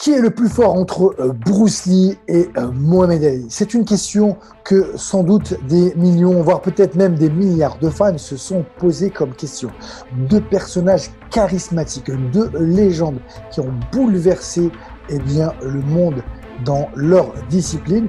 Qui est le plus fort entre Bruce Lee et Mohamed Ali? C'est une question que sans doute des millions, voire peut-être même des milliards de fans se sont posés comme question. Deux personnages charismatiques, deux légendes qui ont bouleversé le monde dans leur discipline.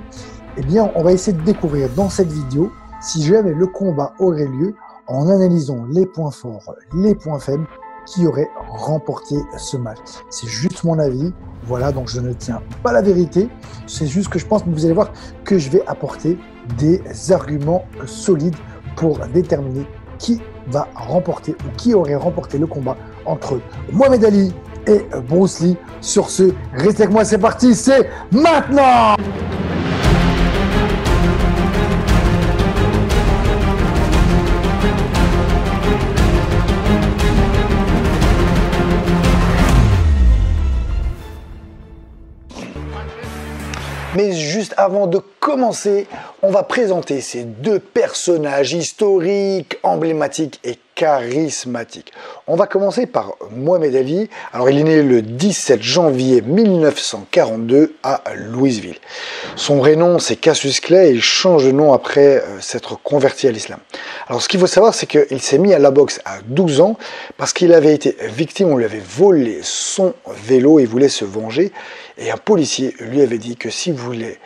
On va essayer de découvrir dans cette vidéo si jamais le combat aurait lieu en analysant les points forts, les points faibles qui aurait remporté ce match. C'est juste mon avis, voilà, donc je ne tiens pas la vérité, c'est juste que je pense que vous allez voir que je vais apporter des arguments solides pour déterminer qui va remporter ou qui aurait remporté le combat entre Mohamed Ali et Bruce Lee. Sur ce, restez avec moi, c'est parti, c'est maintenant! Mais juste avant de commencer, on va présenter ces deux personnages historiques, emblématiques et charismatiques. On va commencer par Mohamed Ali. Alors, il est né le 17 janvier 1942 à Louisville. Son vrai nom, c'est Cassius Clay, et il change de nom après s'être converti à l'islam. Alors, ce qu'il faut savoir, c'est qu'il s'est mis à la boxe à 12 ans parce qu'il avait été victime, on lui avait volé son vélo et voulait se venger. Et un policier lui avait dit que s'il voulait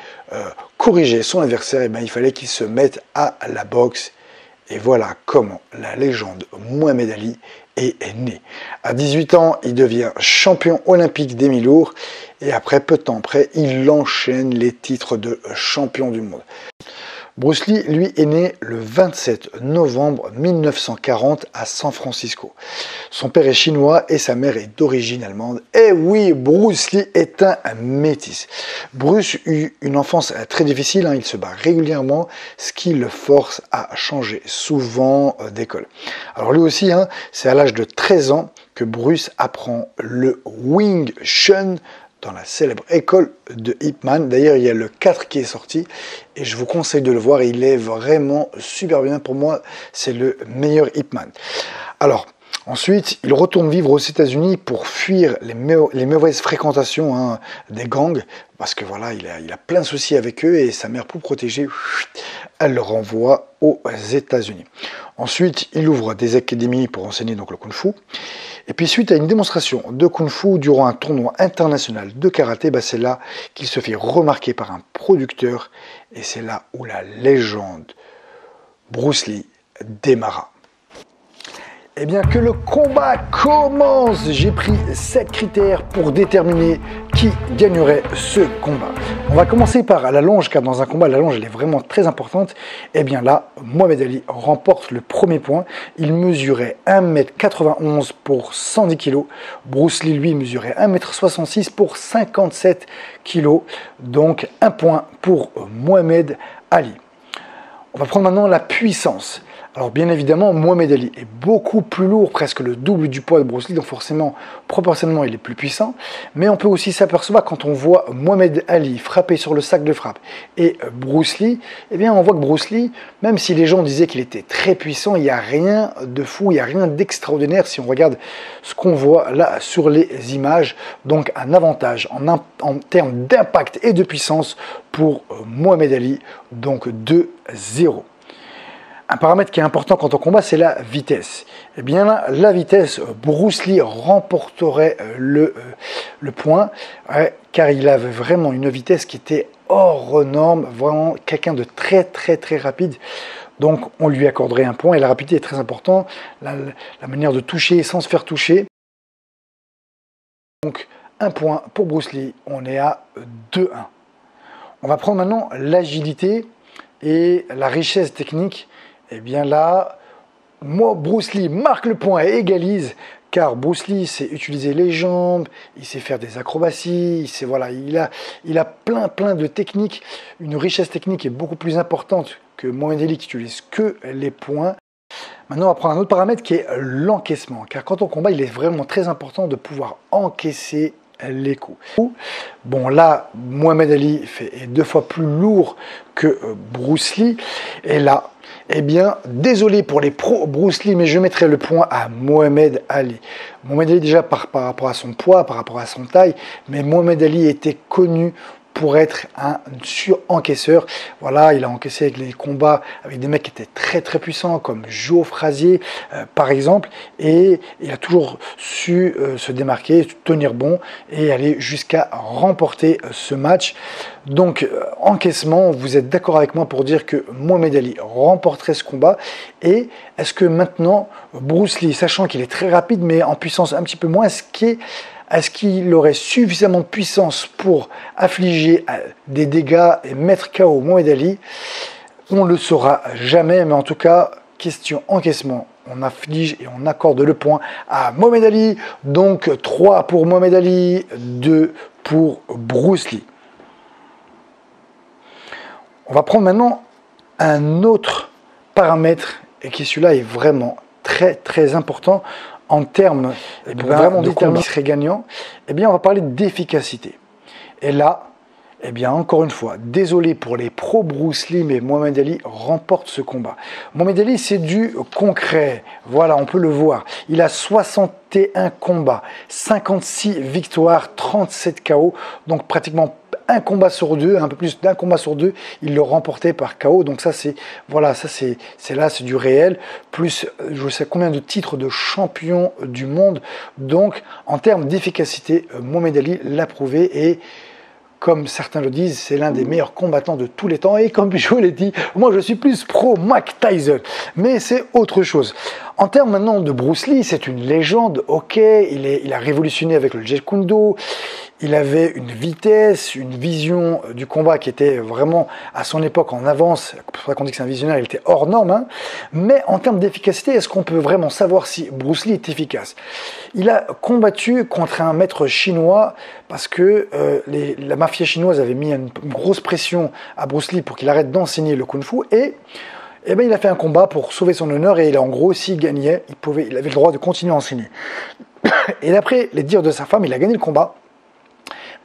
corriger son adversaire, il fallait qu'il se mette à la boxe. Et voilà comment la légende Mohamed Ali est née. À 18 ans, il devient champion olympique des mi-lourds. Et après, peu de temps après, il enchaîne les titres de champion du monde. Bruce Lee, lui, est né le 27 novembre 1940 à San Francisco. Son père est chinois et sa mère est d'origine allemande. Et oui, Bruce Lee est un métis. Bruce eut une enfance très difficile, il se bat régulièrement, ce qui le force à changer souvent d'école. Alors lui aussi, c'est à l'âge de 13 ans que Bruce apprend le Wing Chun, dans la célèbre école de Ip Man. D'ailleurs, il y a le 4 qui est sorti et je vous conseille de le voir. Il est vraiment super bien. Pour moi, c'est le meilleur Ip Man. Alors, ensuite, il retourne vivre aux États-Unis pour fuir les mauvaises fréquentations des gangs. Parce que voilà, il a plein de soucis avec eux et sa mère, pour protéger, elle le renvoie aux États-Unis. Ensuite, il ouvre des académies pour enseigner donc le Kung-Fu. Et puis suite à une démonstration de Kung-Fu durant un tournoi international de karaté, c'est là qu'il se fait remarquer par un producteur et c'est là où la légende Bruce Lee démarra. Eh bien que le combat commence, j'ai pris 7 critères pour déterminer qui gagnerait ce combat. On va commencer par la longe, car dans un combat, la longe elle est vraiment très importante. Eh bien là, Mohamed Ali remporte le premier point. Il mesurait 1m91 pour 110 kg. Bruce Lee, lui, mesurait 1m66 pour 57 kg. Donc un point pour Mohamed Ali. On va prendre maintenant la puissance. Alors bien évidemment, Mohamed Ali est beaucoup plus lourd, presque le double du poids de Bruce Lee, donc forcément, proportionnellement, il est plus puissant. Mais on peut aussi s'apercevoir quand on voit Mohamed Ali frapper sur le sac de frappe et Bruce Lee, on voit que Bruce Lee, même si les gens disaient qu'il était très puissant, il n'y a rien de fou, il n'y a rien d'extraordinaire si on regarde ce qu'on voit là sur les images. Donc un avantage en termes d'impact et de puissance pour Mohamed Ali, donc 2-0. Un paramètre qui est important quand on combat, c'est la vitesse. Eh bien là, la vitesse, Bruce Lee remporterait le point, car il avait vraiment une vitesse qui était hors norme, vraiment quelqu'un de très rapide. Donc on lui accorderait un point, et la rapidité est très importante, la manière de toucher sans se faire toucher. Donc un point pour Bruce Lee, on est à 2-1. On va prendre maintenant l'agilité et la richesse technique. Eh bien là, Bruce Lee marque le point et égalise, car Bruce Lee sait utiliser les jambes, il sait faire des acrobaties, il a plein de techniques. Une richesse technique est beaucoup plus importante que Mohamed Ali qui utilise que les points. Maintenant, on va prendre un autre paramètre qui est l'encaissement, car quand on combat, il est vraiment très important de pouvoir encaisser les coups. Bon là, Mohamed Ali est 2 fois plus lourd que Bruce Lee. Et là, eh bien, désolé pour les pros Bruce Lee, mais je mettrai le point à Mohamed Ali. Mohamed Ali déjà par rapport à son poids, par rapport à son taille, mais Mohamed Ali était connu pour être un sur-encaisseur. Voilà, il a encaissé avec les combats avec des mecs qui étaient très très puissants comme Joe Frazier par exemple, et il a toujours su se démarquer, tenir bon et aller jusqu'à remporter ce match. Donc encaissement, vous êtes d'accord avec moi pour dire que Mohamed Ali remporterait ce combat. Et est-ce que maintenant Bruce Lee, sachant qu'il est très rapide mais en puissance un petit peu moins, est-ce qu'il aurait suffisamment de puissance pour affliger des dégâts et mettre KO Mohamed Ali? On ne le saura jamais, mais en tout cas, question encaissement, on afflige et on accorde le point à Mohamed Ali. Donc 3 pour Mohamed Ali, 2 pour Bruce Lee. On va prendre maintenant un autre paramètre, et qui celui-là est vraiment très très important en termes vraiment de combat qui serait gagnant. Eh bien, on va parler d'efficacité. Et là, eh bien, encore une fois, désolé pour les pros Bruce Lee, mais Mohamed Ali remporte ce combat. Mohamed Ali, c'est du concret. Voilà, on peut le voir. Il a 61 combats, 56 victoires, 37 KO. Donc, pratiquement un combat sur 2, un peu plus d'un combat sur 2, il le remportait par KO. Donc ça, c'est voilà, ça c'est du réel. Plus, je sais combien de titres de champion du monde. Donc, en termes d'efficacité, Mohamed Ali l'a prouvé et comme certains le disent, c'est l'un des meilleurs combattants de tous les temps. Et comme je l'ai dit, moi je suis plus pro Mike Tyson. Mais c'est autre chose. En termes maintenant de Bruce Lee, c'est une légende. Ok, il a révolutionné avec le Jeet Kune Do. Il avait une vitesse, une vision du combat qui était vraiment à son époque en avance. C'est pour ça qu'on dit que c'est un visionnaire, il était hors norme. Hein. Mais en termes d'efficacité, est-ce qu'on peut vraiment savoir si Bruce Lee est efficace? Il a combattu contre un maître chinois parce que la mafia chinoise avait mis une grosse pression à Bruce Lee pour qu'il arrête d'enseigner le kung-fu. Et ben, il a fait un combat pour sauver son honneur et en gros, s'il gagnait, il avait le droit de continuer à enseigner. Et d'après les dires de sa femme, il a gagné le combat.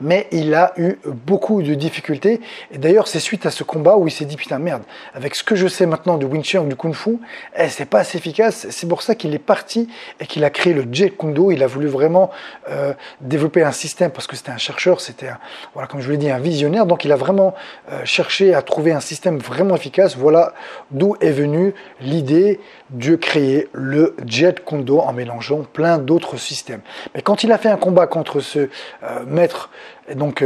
Mais il a eu beaucoup de difficultés. Et d'ailleurs, c'est suite à ce combat où il s'est dit, putain, merde, avec ce que je sais maintenant du Wing Chun, du Kung Fu, c'est pas assez efficace. C'est pour ça qu'il est parti et qu'il a créé le Jeet Kune Do. Il a voulu vraiment développer un système parce que c'était un chercheur, c'était, voilà, comme je vous l'ai dit, un visionnaire. Donc, il a vraiment cherché à trouver un système vraiment efficace. Voilà d'où est venue l'idée de créer le Jeet Kune Do en mélangeant plein d'autres systèmes. Mais quand il a fait un combat contre ce maître, et donc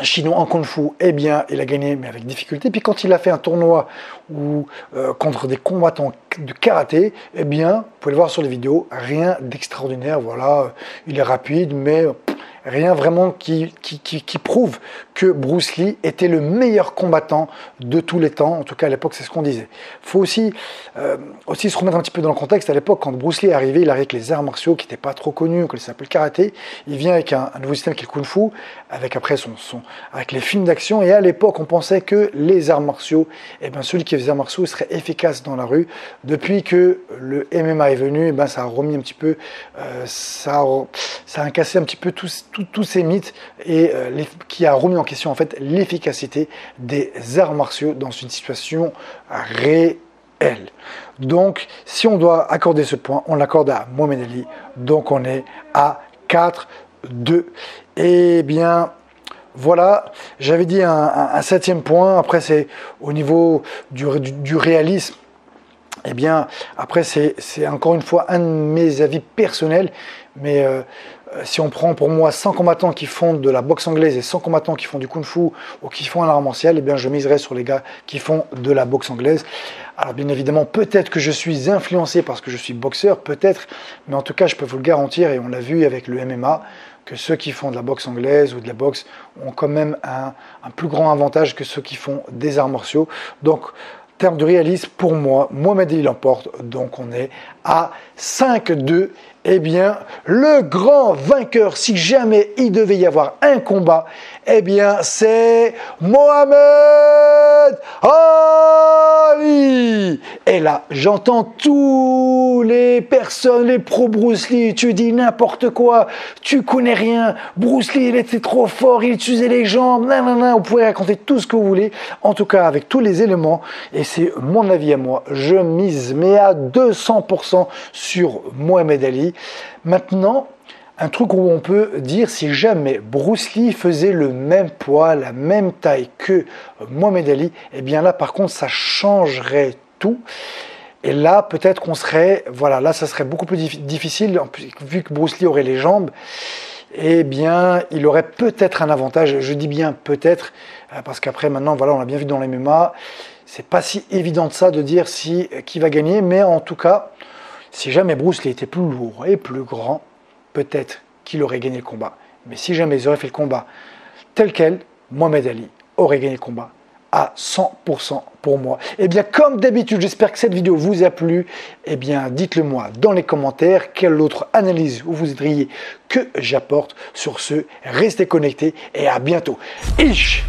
chinois en Kung Fu, eh bien, il a gagné, mais avec difficulté. Puis quand il a fait un tournoi contre des combattants de karaté, eh bien, vous pouvez le voir sur les vidéos, rien d'extraordinaire. Voilà, il est rapide, mais rien vraiment qui prouve que Bruce Lee était le meilleur combattant de tous les temps. En tout cas, à l'époque, c'est ce qu'on disait. Il faut aussi se remettre un petit peu dans le contexte. À l'époque, quand Bruce Lee est arrivé, il arrive avec les arts martiaux qui n'étaient pas trop connus, que ça s'appelle le karaté. Il vient avec un nouveau système qui est le kung fu, avec après avec les films d'action. Et à l'époque, on pensait que les arts martiaux, eh ben, celui qui faisait les arts martiaux serait efficace dans la rue. Depuis que le MMA est venu, eh ben, ça a remis un petit peu, ça a cassé un petit peu tous ces mythes et qui a remis en question en fait l'efficacité des arts martiaux dans une situation réelle. Donc, si on doit accorder ce point, on l'accorde à Mohamed Ali. Donc, on est à 4-2. Eh bien, voilà, j'avais dit un 7e point. Après, c'est au niveau du réalisme. Eh bien, après, c'est encore une fois un de mes avis personnels, mais si on prend pour moi 100 combattants qui font de la boxe anglaise et 100 combattants qui font du kung-fu ou qui font un art martial, eh bien, je miserai sur les gars qui font de la boxe anglaise. Alors, bien évidemment, peut-être que je suis influencé parce que je suis boxeur, peut-être, mais en tout cas, je peux vous le garantir, et on l'a vu avec le MMA, que ceux qui font de la boxe anglaise ou de la boxe ont quand même un plus grand avantage que ceux qui font des arts martiaux. Donc, en termes de réalisme, pour moi, Mohamed Ali l'emporte, donc on est à 5-2. Eh bien, le grand vainqueur, si jamais il devait y avoir un combat, eh bien, c'est Mohamed Ali. Et là, j'entends tous les personnes, les pro Bruce Lee, tu dis n'importe quoi, tu connais rien, Bruce Lee, il était trop fort, il utilisait les jambes, nanana, vous pouvez raconter tout ce que vous voulez, en tout cas avec tous les éléments, et c'est mon avis à moi, je mise mais à 200% sur Mohamed Ali. Maintenant, un truc où on peut dire si jamais Bruce Lee faisait le même poids, la même taille que Mohamed Ali, eh bien là par contre ça changerait tout. Et là peut-être qu'on serait, voilà, là ça serait beaucoup plus difficile, vu que Bruce Lee aurait les jambes, eh bien il aurait peut-être un avantage, je dis bien peut-être, parce qu'après maintenant, voilà, on l'a bien vu dans les MMA, c'est pas si évident de ça de dire qui va gagner, mais en tout cas, si jamais Bruce Lee était plus lourd et plus grand, peut-être qu'il aurait gagné le combat. Mais si jamais ils auraient fait le combat tel quel, Mohamed Ali aurait gagné le combat à 100% pour moi. Et bien comme d'habitude, j'espère que cette vidéo vous a plu. Eh bien dites-le moi dans les commentaires, quelle autre analyse vous voudriez que j'apporte. Sur ce, restez connectés et à bientôt. Ish!